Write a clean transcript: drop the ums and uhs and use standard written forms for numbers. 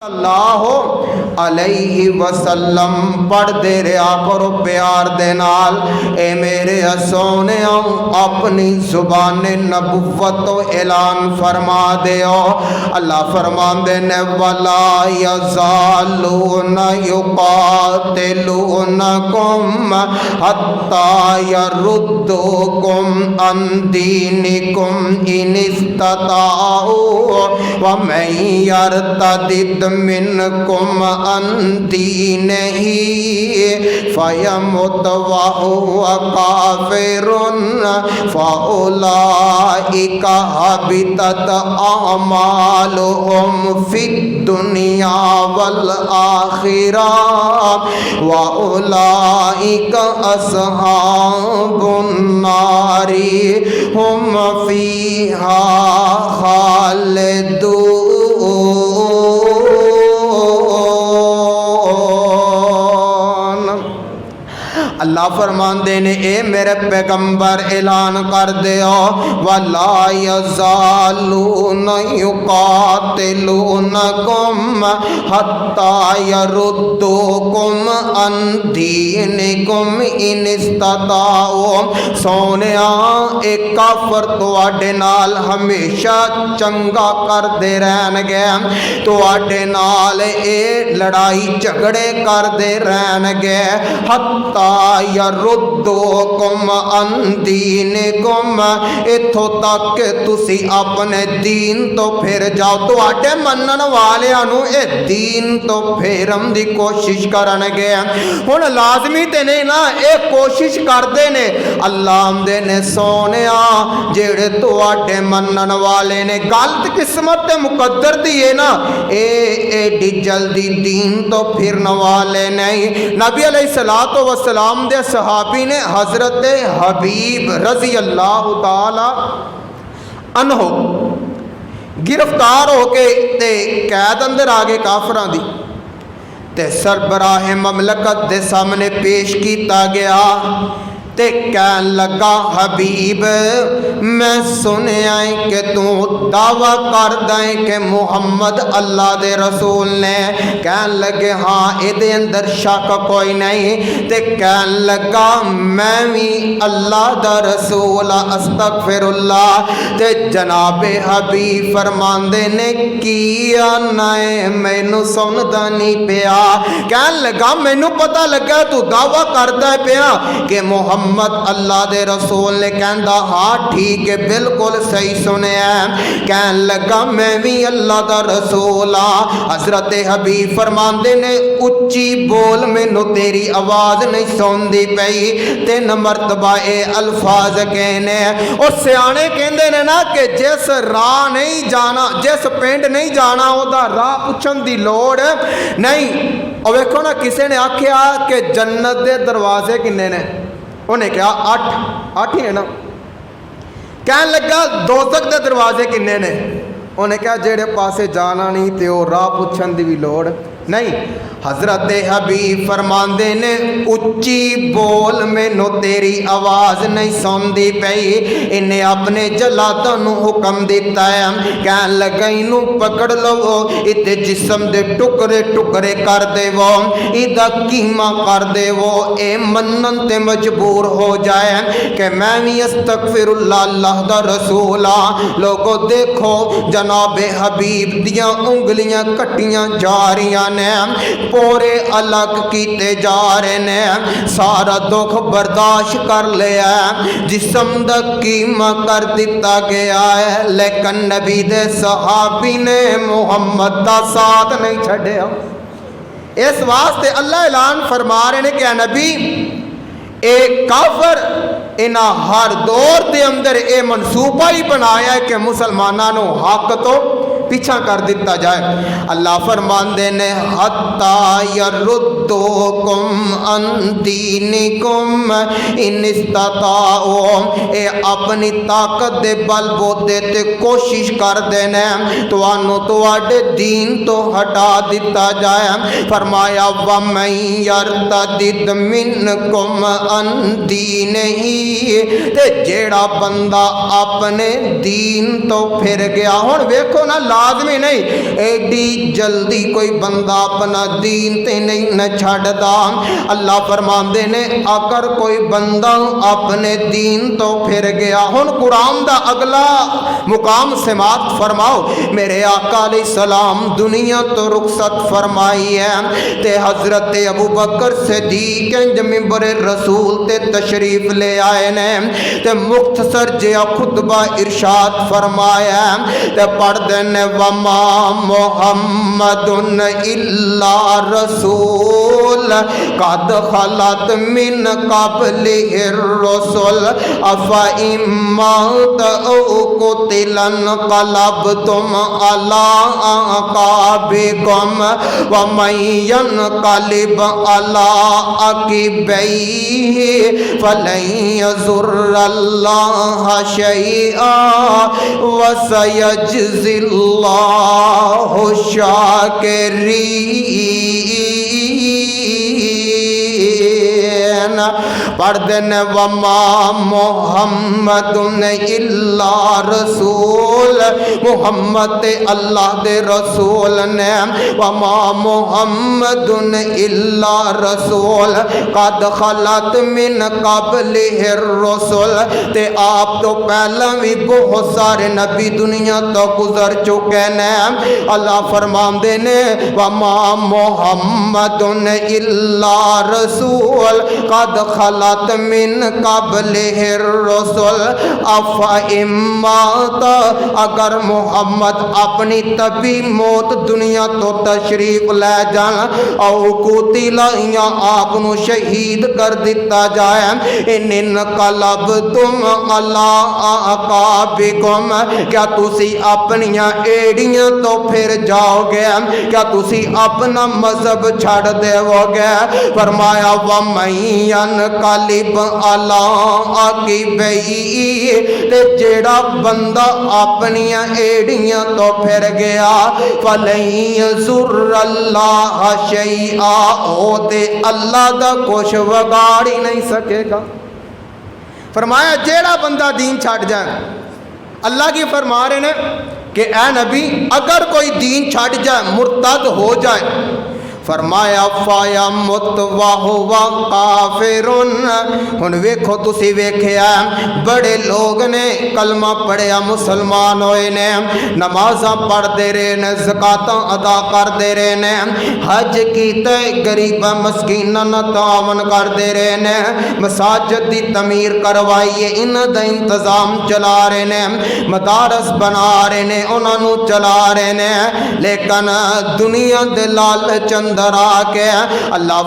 सल्लल्लाहु अलैहि वसल्लम पढ़ते रहा करो प्यार दे नाल। ए मेरे सोने अपनी जुबान नबुव्वत तो ऐलान फरमा दियो। अल्लाह फरमांदे ने वला यज़ालून युक़ातिलूनकुम हत्ता यरुद्दुकुम अन दीनिकुम इन इस्तताऊ व मन यर्तदिद मिनकुम अन दीनिही फयमुत व हुवा काफिरुन फउलाइका हबितत अमालुहुम फिद दुनिया वल आखिरा व उलाइका अस्हाबुन नारी हुम फीहा खालिदून। अल्लाह फरमांदे ने ए मेरे पैगंबर ऐलान कर दियो वला यज़ालून युक़ातिलूनकुम हत्ता यरुद्दुकुम अन दीनिकुम इन इस्तताऊ। सोनिया एक काफर तुहाडे नाल हमेशा चंगा करदे रहणगे, तुहाडे नाल ए लड़ाई झगड़े करदे रहणगे हत्ता यरुद्दुकुम अन दीनिकुम, इथों तक कि तुसी अपने दीन तो फिर जाओ। तुहाडे मनन वालियां नूं ए दीन तो फेरन दी कोशिश करनगे। हुण लाजमी ते नहीं ना, ये कोशिश करते ने। अल्लाह आंदे ने सोनिया जेड़े तुहाडे मनन वाले ने गलत किस्मत ते मुकद्दर दी है ना, एडी जल्दी दीन तो फिरन वाले नहीं। नबी अलैहिस्सलातु वस्सलाम दे सहाबी ने हजरत हबीब रजी अल्लाह तआला अन्हो गिरफ्तार होके ते कैद अंदर आ गए काफरां दी, ते सरबराह ममलकत दे सामने पेश किया गया ते कहन लगा हबीब मैं सुनिया कि तू दावा कर दें कि मुहम्मद अल्लाह दे रसूल ने। कहन लगे हाँ ये अंदर शक कोई नहीं। ते कहन लगा मैं भी अल्लाह दा रसूल अस्तगफिरुल्लाह। ते जनाबे हबीब फरमांदे ने किया नए मैनू सुनदा नहीं पिया। कहन लगा मैनू पता लगा तू दावा करदा पिया कि मुहम्मद अल्लाह दे रसूल ने। कहंदा हाँ ठीक है बिल्कुल सही सुनिया। कहन लगा मैं भी अल्लाह दा रसूल हाँ। हजरत हबीब फरमांदे ने उच्ची बोल मैनू तेरी आवाज़ नहीं सुनदी पई। 3 मरतबा ए अल्फाज कहने। और सियाने कहंदे ने ना कि जिस राह नहीं जाना, जिस पिंड नहीं जाना ओदा राह पुछण दी लोड़ नहीं। और वेखो ना किसी ने आख्या कि जन्नत दे दरवाजे किन्ने ने, उन्हें कहा 8 ही है ना। कहन लगा दोज़ख दे दरवाजे किन्ने ने, उन्हें कहा जेड़े पासे जाना नहीं तो राह पुछण दी भी लोड़ नहीं। हजरत हबीब फरमांदे ने उच्ची बोल मैनू तेरी आवाज़ नहीं सुनदी पई। इन्हें अपने जलादा नू हुक्म दिता है। कहन लगा इनू पकड़ लवो, इते जिस्म दे टुकड़े टुकड़े कर देवो, इदा कीमा कर देवो। ए मनन ते मजबूर हो जाए कि मैं भी अस्तगफिरुल्लाह अल्लाह दा रसूल हाँ। लोगो देखो जनाबे हबीब दियां उंगलियां कट्टियां जा रही ने, पोरे अलग किते जा रहे ने, सारा दुख बर्दाश्त कर लिया, जिस्म दा कीमा कर दिता गया है। लेकिन नबी दे सहाबी ने मुहम्मद दा साथ नहीं छड्या। इस वास्ते अल्लाह ऐलान फरमा रहे ने कि नबी एक काफर इन्हां हर दौर के अंदर ये मनसूबा ही बनाया है कि मुसलमानों को हक तो पीछा कर दिता जाए। अल्लाह फरमांदे ने हत्ता यरुद्दुकुम अन दीनिकुम इन इस्तताऊ। ए अपनी ताकत दे बलबूते ते कोशिश करदे ने तुहानू तुहाडे दीन तो हटा दिता जाए। फरमाया व मन यर्तदिद मिनकुम अन दीनिही, ते जेड़ा बंदा अपने दीन तो फिर गया। हुण वेखो ना लाजमी नहीं, एडी जल्दी कोई बंदा अपना दीन ते नहीं न छड़दा। अल्लाह फरमांदे ने अगर कोई बंदा अपने दीन तो फिर गया। हुण कुरान दा अगला मुकाम समात फरमाओ, मेरे आका अलैहिस्सलाम दुनिया तो रुखसत फरमाई है ते हजरत अबू बकर सिद्दीक मिंबर रसूल ते तशरीफ ले आए ने ते मुख्तसर जिहा खुतबा इरशाद फरमाया ते पढ़ देने वमा मुहम्मदुन इल्ला रसूल कद खलत मिन क़ब्लिहिर रसूल अफ़ा इम्मात औ कुतिलन क़लबतुम अला अक़ाबिकुम व मन यनक़लिब अला अक़िबैहि फलन यज़ुर्रल्लाह शैआ व सयजज़िल्लाहु शाकिरीन। पढ़ देने वमा मुहम्मदुन इल्ला रसूल, मुहम्मद अल्लाह दे रसूल ने। वमा मुहम्मदुन इल्ला रसूल कद खलत मिन क़ब्लिहिर रसूल, ते आप तो पहला भी बहुत सारे नबी दुनिया तो गुजर चुके ने। अल्लाह फरमांदे ने वमा मुहम्मदुन इल्ला रसूल कद खलत मिन क़ब्लिहिर रसूल अफ़ा इम्मात, अगर मुहम्मद अपनी तभी मौत दुनिया तो तशरीफ ले जान औ कुतिला या आपनु शहीद कर दिता जाए इन कलब तुम अला अक़ाबिकुम, क्या तुसी अपनियां एड़ियां तो फिर जाओगे, क्या तुसी अपना मजहब छड़ देवोगे। फरमाया वमन यनक़लिब अला अक़िबैहि, ते जेड़ा बंदा अपनियां एड़ियां तो फिर गया फलन यज़ुर्रल्लाह शैआ, ओ ते अल्लाह दा कुछ वगाड़ ही नहीं सकेगा। फरमाया जेड़ा बंदा दीन छड़ जाए, अल्लाह की फरमा रहे ने कि ए नबी अगर कोई दीन छड़ जाए मुर्तद हो जाए, फरमाया फाया मुतवाहुवा काफिरुन। हुन वेखो तुसी वेख्या बड़े लोग ने कलमा पढ़िया मुसलमान होए ने, नमाज़ां पढ़ते रहे ने, ज़कातां अदा करते रहे ने, हज कीते, गरीबां मस्कीनां दा तावन करते रहे ने, मसाजिद दी तमीर करवाइए, इन्हां दा इंतज़ाम चला रहे ने, मदारस बना रहे ने, उन्हां नूं चला रहे ने, लेकिन दुनिया दे लालच अंदर आके अल्लाह